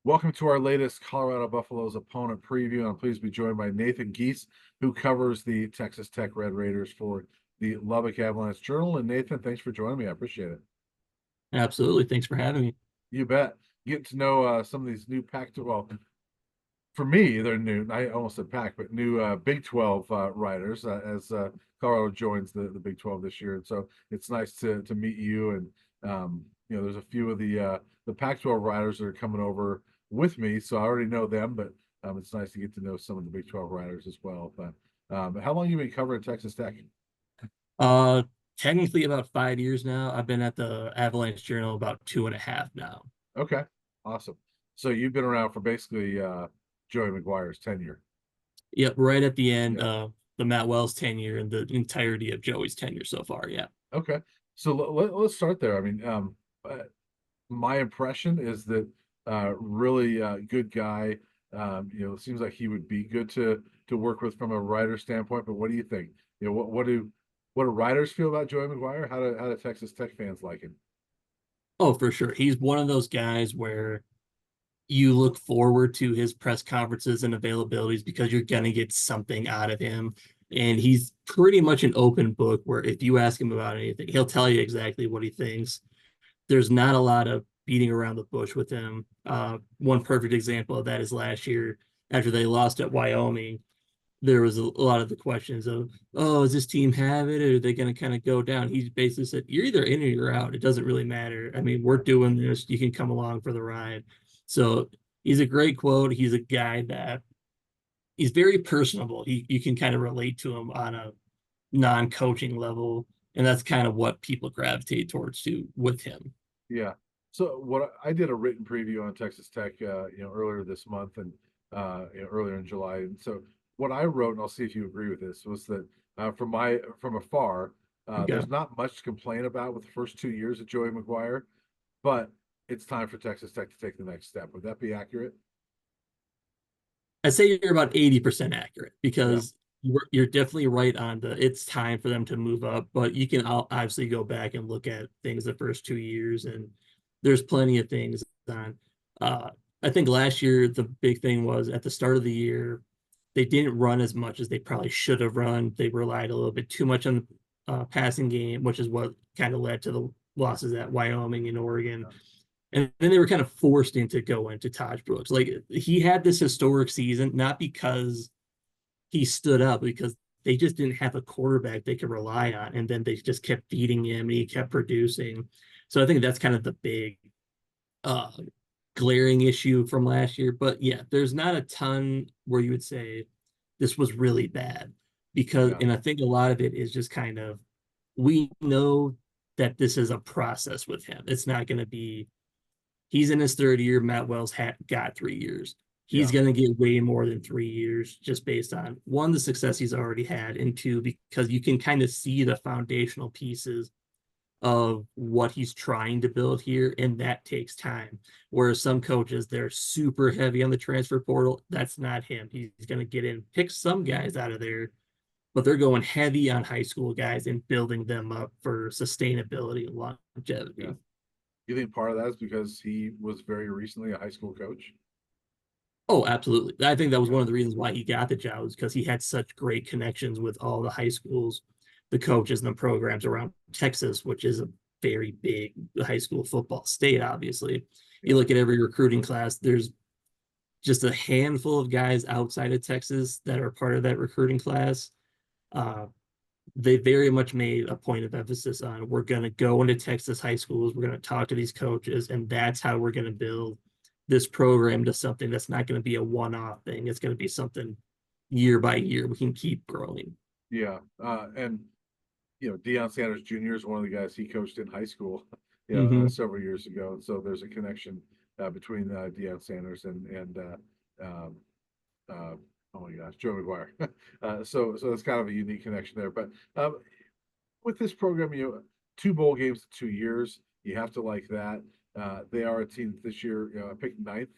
Welcome to our latest Colorado Buffaloes opponent preview. I'm pleased to be joined by Nathan Giese, who covers the Texas Tech Red Raiders for the Lubbock Avalanche-Journal. And Nathan, thanks for joining me. I appreciate it. Absolutely. Thanks for having me. You bet. Get to know some of these new Pac-12. Well, for me, they're new. I almost said Pac, but new Big 12 writers as Colorado joins the Big 12 this year. And so it's nice to meet you. And there's a few of the Pac-12 writers that are coming over with me, so I already know them. But it's nice to get to know some of the Big 12 writers as well. But how long have you been covering Texas Tech? Uh, Technically about 5 years now. I've been at the Avalanche-Journal about 2.5 now. Okay, awesome. So you've been around for basically Joey McGuire's tenure. Yep, right at the end Yeah. of the Matt Wells tenure and the entirety of Joey's tenure so far. Yeah. Okay. So let's start there. I mean, uh, my impression is that really good guy. It seems like he would be good to work with from a writer standpoint. But what do you think? What do writers feel about Joey McGuire? How do Texas Tech fans like him? Oh, for sure. He's one of those guys where you look forward to his press conferences and availabilities because you're going to get something out of him. And he's pretty much an open book where if you ask him about anything, he'll tell you exactly what he thinks. There's not a lot of beating around the bush with him. One perfect example of that is last year after they lost at Wyoming. There was a lot of the questions of, oh, does this team have it, or are they going to kind of go down? He basically said, you're either in or you're out. It doesn't really matter. I mean, we're doing this. You can come along for the ride. So he's a great quote. He's a guy that he's very personable. You can kind of relate to him on a non-coaching level, and that's kind of what people gravitate towards too with him. Yeah. So what I did a written preview on Texas Tech, earlier this month and earlier in July. And so what I wrote, and I'll see if you agree with this, was that from afar, Okay. there's not much to complain about with the first 2 years of Joey McGuire, but it's time for Texas Tech to take the next step. Would that be accurate? I'd say you're about 80% accurate Yeah. because you're definitely right on the it's time for them to move up, but you can obviously go back and look at things the first 2 years, and there's plenty of things on. Uh, I think last year the big thing was at the start of the year, they didn't run as much as they probably should have run. They relied a little bit too much on the passing game, which is what kind of led to the losses at Wyoming and Oregon. And then they were kind of forced into going to Taj Brooks. Like he had this historic season, not because he stood up, because they just didn't have a quarterback they could rely on. And then they just kept feeding him and he kept producing. So I think that's kind of the big uh glaring issue from last year. But yeah, there's not a ton where you would say this was really bad because, Yeah. and I think a lot of it is just kind of, we know that this is a process with him. It's not going to be, he's in his third year. Matt Wells got 3 years. He's Yeah. going to get way more than 3 years just based on one, the success he's already had, and two, because you can kind of see the foundational pieces of what he's trying to build here, and that takes time. Whereas some coaches, they're super heavy on the transfer portal. That's not him. He's going to get in, pick some guys out of there, but they're going heavy on high school guys and building them up for sustainability and Yeah. longevity. You think part of that is because he was very recently a high school coach? Oh, absolutely. I think that was Yeah. one of the reasons why he got the job, was because he had such great connections with all the high schools, the coaches, and the programs around Texas, which is a very big high school football state, obviously. You Yeah. look at every recruiting class, there's just a handful of guys outside of Texas that are part of that recruiting class. Uh, they very much made a point of emphasis on, we're going to go into Texas high schools, we're going to talk to these coaches, and that's how we're going to build this program to something that's not going to be a one-off thing. It's going to be something year by year we can keep growing. Yeah. And Deion Sanders Jr. is one of the guys he coached in high school, Mm-hmm. several years ago. And so there's a connection between Deion Sanders and um, uh, oh my gosh, Joe McGuire. So it's kind of a unique connection there. But with this program, two bowl games in 2 years, you have to like that. They are a team this year, picked ninth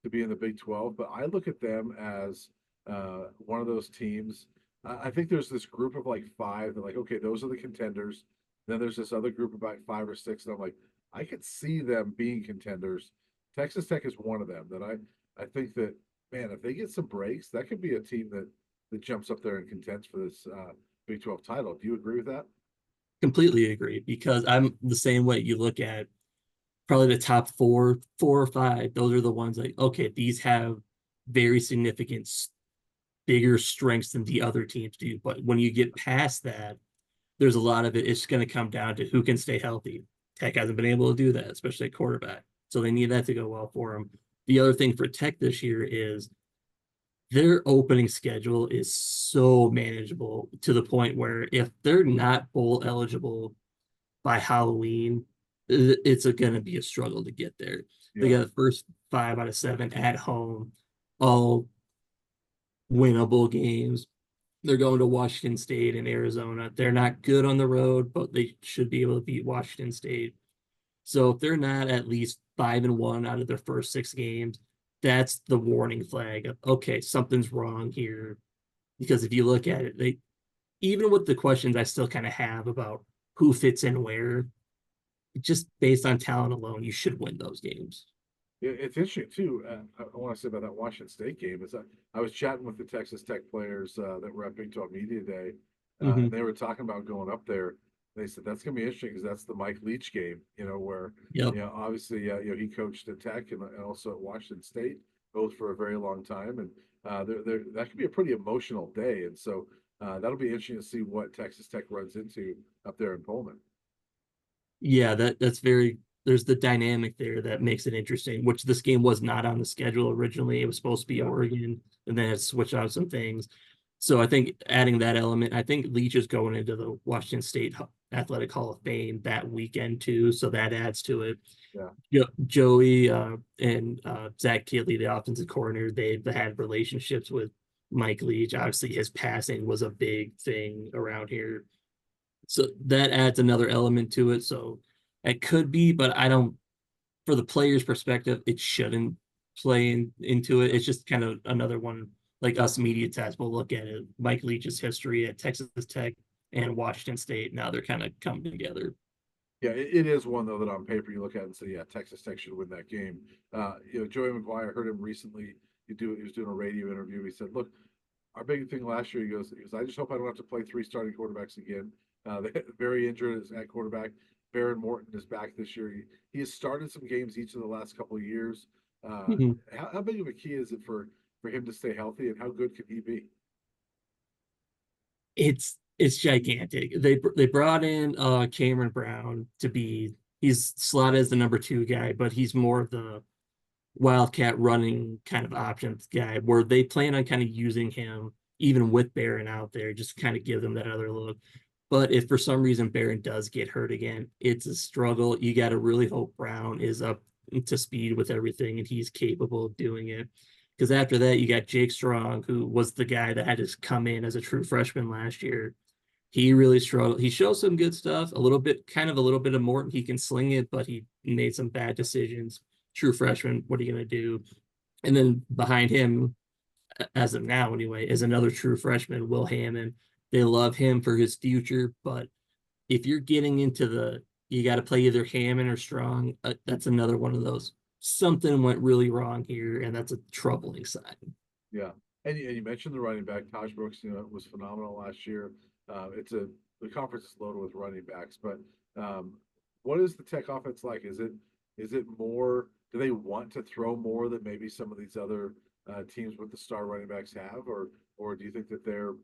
to be in the Big 12, but I look at them as one of those teams. I think there's this group of like five that, like, okay, those are the contenders. Then there's this other group of about five or six, and I'm like, I could see them being contenders Texas Tech is one of them that I think that, man, if they get some breaks, that could be a team that jumps up there and contends for this Big 12 title. Do you agree with that? Completely agree, because I'm the same way. You look at probably the top four or five, those are the ones like, okay, these have very significant, bigger strengths than the other teams do. But when you get past that, there's a lot of it. It's going to come down to who can stay healthy. Tech hasn't been able to do that, especially at quarterback. So they need that to go well for them. The other thing for Tech this year is their opening schedule is so manageable to the point where if they're not bowl eligible by Halloween, it's going to be a struggle to get there. They Yeah. got the first 5 out of 7 at home, all winnable games. They're going to Washington State and Arizona. They're not good on the road, but they should be able to beat Washington State. So if they're not at least 5-1 out of their first 6 games, that's the warning flag of, okay, something's wrong here. Because if you look at it, they, even with the questions I still kind of have about who fits in where, just based on talent alone, you should win those games. Yeah, it's interesting too. I want to say about that Washington State game is I was chatting with the Texas Tech players that were at Big 12 Media Day, Mm-hmm. and they were talking about going up there. They said that's going to be interesting because that's the Mike Leach game, where Yep. obviously he coached at Tech and also at Washington State, both for a very long time, and that could be a pretty emotional day, and so that'll be interesting to see what Texas Tech runs into up there in Pullman. Yeah, that's very, there's the dynamic there that makes it interesting, which this game was not on the schedule originally. It was supposed to be Yeah, Oregon, and then it switched out some things. So I think adding that element, I think Leach is going into the Washington State Athletic Hall of Fame that weekend too, so that adds to it. yeah, Joey and Zach Keeley, the offensive coordinator, they've had relationships with Mike Leach. Obviously, his passing was a big thing around here, so that adds another element to it. So it could be, but I don't. For the player's perspective, it shouldn't play into it. It's just kind of another one, like us media test. We'll look at it. Mike Leach's history at Texas Tech and Washington State. Now they're kind of coming together. Yeah, it is one though that on paper you look at and say, yeah, Texas Tech should win that game. Joey McGuire, heard him recently. He was doing a radio interview. He said, "Look, our big thing last year." He goes, I just hope I don't have to play 3 starting quarterbacks again. Very injured at quarterback. Baron Morton is back this year. He has started some games each of the last couple of years. Mhm. How big of a key is it for him to stay healthy, and how good can he be? It's gigantic. They brought in Cameron Brown to be, he's slotted as the number 2 guy, but he's more of the wildcat running kind of options guy, where they plan on kind of using him even with Barron out there, just to kind of give them that other look. But if for some reason Barron does get hurt again, it's a struggle. You got to really hope Brown is up to speed with everything and he's capable of doing it. Because after that, you got Jake Strong, who was the guy that had to come in as a true freshman last year. He really struggled. He showed some good stuff, a little bit, kind of a little bit of Morton. He can sling it, but he made some bad decisions. True freshman, what are you going to do? And then behind him, as of now anyway, is another true freshman, Will Hammond. They love him for his future, but if you're getting into you got to play either Hammond or Strong, that's another one of those. Something went really wrong here, and that's a troubling sign. Yeah, and you mentioned the running back. Taj Brooks, was phenomenal last year. The conference is loaded with running backs, but um, what is the Tech offense like? Is it more? Do they want to throw more than maybe some of these other teams with the star running backs have, or do you think that they're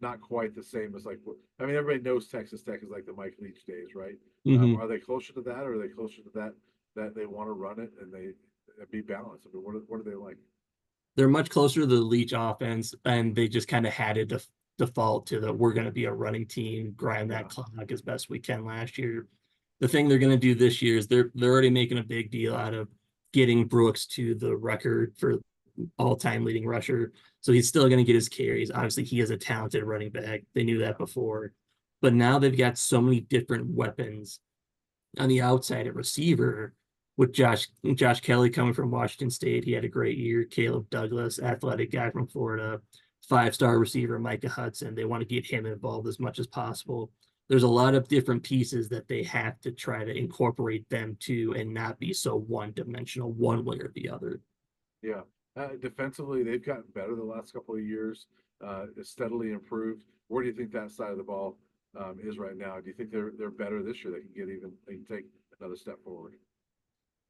not quite the same as like? I mean, everybody knows Texas Tech is like the Mike Leach days, right? Mm-hmm. Are they closer to that, or are they closer to that they want to run it and they be balanced? I mean, what are they like? They're much closer to the Leach offense, and they just kind of had to default to the we're going to be a running team, grind that Yeah, clock as best we can last year. The thing they're going to do this year is they're already making a big deal out of getting Brooks to the record for all-time leading rusher. So he's still going to get his carries. Obviously, he is a talented running back. They knew that yeah, before. But now they've got so many different weapons on the outside at receiver with Josh Kelly coming from Washington State. He had a great year. Caleb Douglas, athletic guy from Florida, 5-star receiver Micah Hudson. They want to get him involved as much as possible. there's a lot of different pieces that they have to try to incorporate them to and not be so one-dimensional one way or the other. Yeah. Defensively, they've gotten better the last couple of years, steadily improved. Where do you think that side of the ball is right now? Do you think they're better this year? They can take another step forward.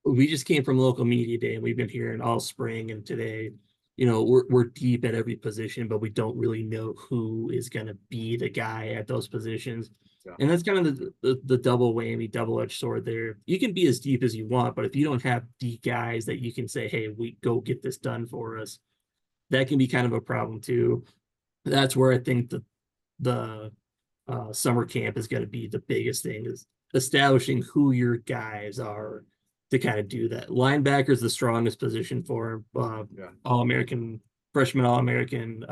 We just came from local media day and we've been hearing all spring and today, we're deep at every position, but we don't really know who is going to be the guy at those positions. Yeah. And that's kind of the double whammy, double-edged sword there. You can be as deep as you want, but if you don't have the guys that you can say, hey, we go get this done for us, that can be kind of a problem too. That's where I think the summer camp is going to be the biggest thing, is establishing who your guys are to kind of do that. Linebacker is the strongest position for Yeah. All-American, freshman All-American,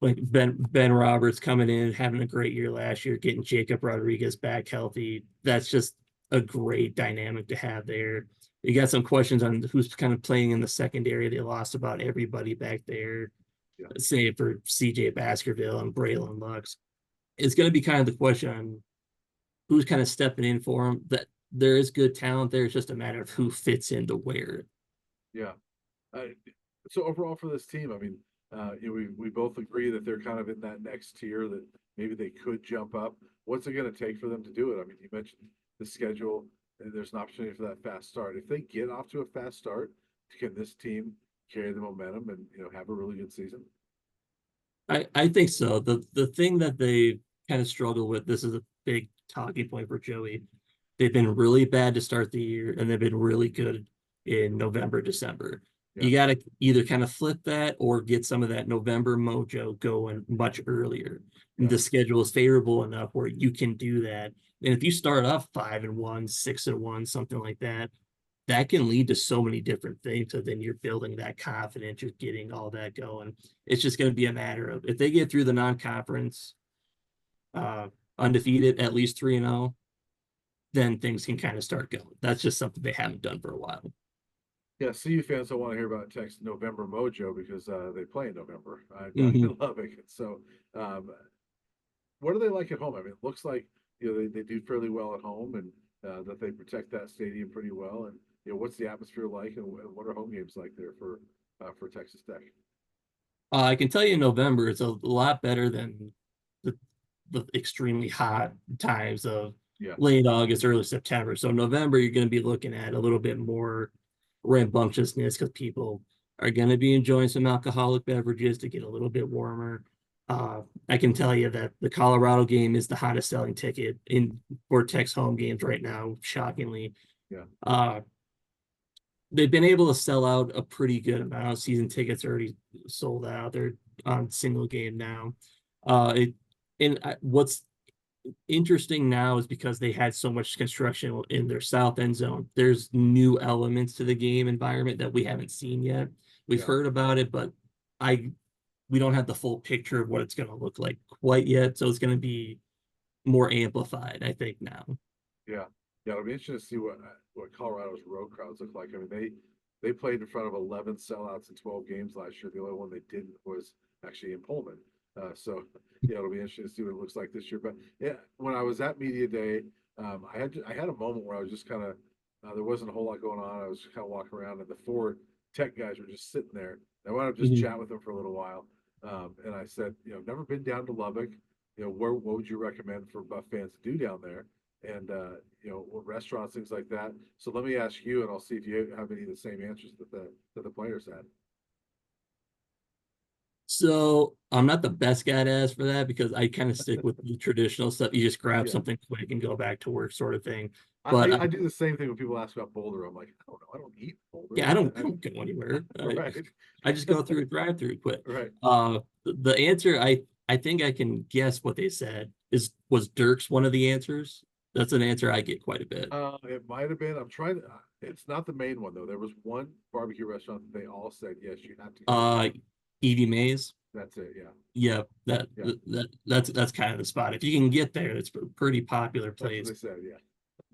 like Ben Roberts coming in, having a great year last year, getting Jacob Rodriguez back healthy. That's just a great dynamic to have there. You got some questions on who's kind of playing in the secondary. They lost about everybody back there, Yeah. save for CJ Baskerville and Braylon Lux. It's going to be kind of the question on who's kind of stepping in for him. That there is good talent there. It's just a matter of who fits into where. Yeah. So overall for this team, I mean, we both agree that they're kind of in that next tier that maybe they could jump up. What's it going to take for them to do it? I mean, you mentioned the schedule, and there's an opportunity for that fast start. If they get off to a fast start, can this team carry the momentum and have a really good season? I think so. The thing that they kind of struggle with, this is a big talking point for Joey. They've been really bad to start the year, and they've been really good in November, December. Yeah. You got to either kind of flip that or get some of that November mojo going much earlier. Yeah. The schedule is favorable enough where you can do that. And if you start off 5-1, 6-1, something like that, that can lead to so many different things. So then you're building that confidence, you're getting all that going. It's just going to be a matter of if they get through the non-conference undefeated, at least 3-0, then things can kind of start going. That's just something they haven't done for a while. Yeah, CU fans don't want to hear about Tech's November mojo because they play in November down in Lubbock. So, what do they like at home? I mean, it looks like they do fairly well at home, and that they protect that stadium pretty well. And what's the atmosphere like, and what are home games like there for Texas Tech? I can tell you in November, it's a lot better than the extremely hot times of late August, early September. So November, you're going to be looking at a little bit more rambunctiousness because people are going to be enjoying some alcoholic beverages to get a little bit warmer. I can tell you that the Colorado game is the hottest selling ticket in for Tech's home games right now, shockingly. Yeah. They've been able to sell out a pretty good amount of season tickets already sold out. They're on single game now. What's interesting now is because they had so much construction in their south end zone, there's new elements to the game environment that we haven't seen yet. We've heard about it, but we don't have the full picture of what it's going to look like quite yet. So it's going to be more amplified, I think, now. Yeah. It'll be interesting to see what Colorado's road crowds look like. I mean, they played in front of 11 sellouts in 12 games last year. The only one they didn't was actually in Pullman. So it'll be interesting to see what it looks like this year. But yeah, when I was at media day, I had a moment where I was just kind of there wasn't a whole lot going on. I was kind of walking around, and the 4 Tech guys were just sitting there. I wound up just chatting with them for a little while, and I said, never been down to Lubbock. What would you recommend for Buff fans to do down there? And what restaurants, things like that. So let me ask you, and I'll see if you have any of the same answers that the players had. So I'm not the best guy to ask for that because I kind of stick with the traditional stuff. You just grab something quick and go back to work, sort of thing. But I do the same thing when people ask about Boulder. I'm like, I don't know, I don't eat Boulder. Yeah, I don't go anywhere. Right. I just go through a drive-through quick. Right. The answer I think I can guess what they said was Dirk's one of the answers. That's an answer I get quite a bit. It might have been. I'm trying to. It's not the main one though. There was one barbecue restaurant that they all said yes, you have to. Evie Mays. That's it. Yeah. That's kind of the spot. If you can get there, it's a pretty popular place. That's what they said. Yeah.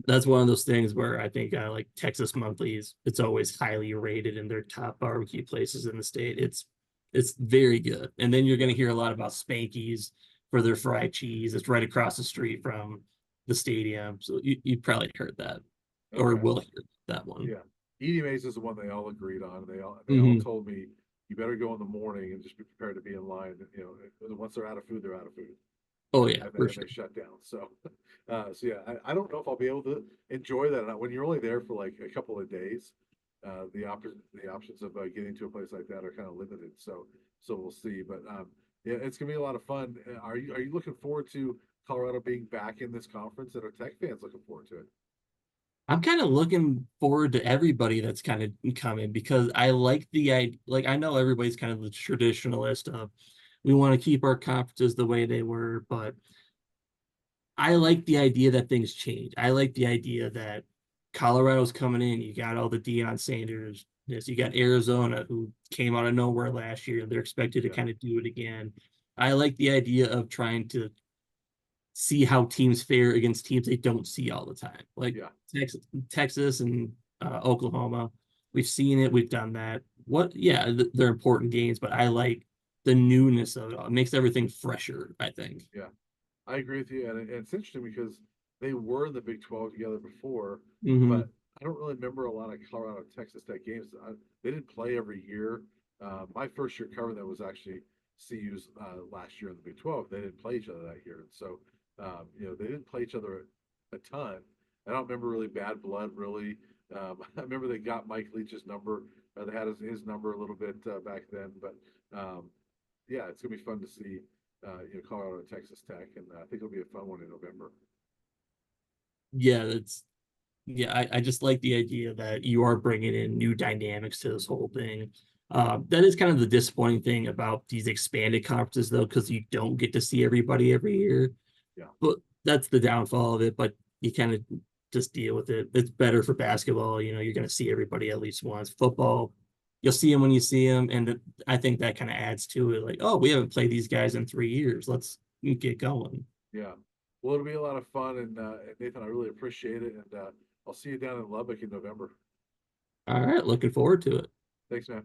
That's one of those things where I think like Texas Monthlies, it's always highly rated in their top barbecue places in the state. It's very good. And then you're going to hear a lot about Spanky's for their fried cheese. It's right across the street from the stadium. So you probably heard that or Okay. will hear that one. Yeah. Edie Mays is the one they all agreed on. They all Hmm. told me you better go in the morning and just be prepared to be in line. You know, once they're out of food, they're out of food. Oh and, yeah, and, they, for and they sure. shut down. So, so yeah, I don't know if I'll be able to enjoy that or not. When you're only there for like a couple of days, the options of getting to a place like that are kind of limited. So we'll see. But yeah, it's gonna be a lot of fun. Are you looking forward to Colorado being back in this conference? And are Tech fans looking forward to it? I'm kind of looking forward to everybody that's kind of coming because I like like I know everybody's kind of the traditionalist of we want to keep our conferences the way they were, but I like the idea that things change. I like the idea that Colorado's coming in. You got all the Deion Sanders. Yes, you got Arizona who came out of nowhere last year. They're expected to Yeah, kind of do it again. I like the idea of trying to see how teams fare against teams they don't see all the time, like yeah, Texas and Oklahoma. We've seen it. We've done that. Yeah, they're important games, but I like the newness of it all. It makes everything fresher, I think. yeah. I agree with you, and it's interesting because they were in the Big 12 together before, Hmm. but I don't really remember a lot of Colorado Texas Tech games. They didn't play every year. My first year covering them was actually CU's last year in the Big 12. They didn't play each other that year, and so they didn't play each other a ton. I don't remember really bad blood. Really, I remember they got Mike Leach's number. They had his number a little bit back then, but yeah, it's gonna be fun to see Colorado and Texas Tech, and I think it'll be a fun one in November. Yeah, I just like the idea that you are bringing in new dynamics to this whole thing. That is kind of the disappointing thing about these expanded conferences, though, because you don't get to see everybody every year. Yeah, But that's the downfall of it. But you kind of just deal with it. It's better for basketball. You're going to see everybody at least once. Football, you'll see them when you see them, and I think that kind of adds to it. Like, oh, we haven't played these guys in 3 years. Let's get going. yeah. Well, it'll be a lot of fun, and Nathan, I really appreciate it, and I'll see you down in Lubbock in November. All right, looking forward to it. Thanks, man.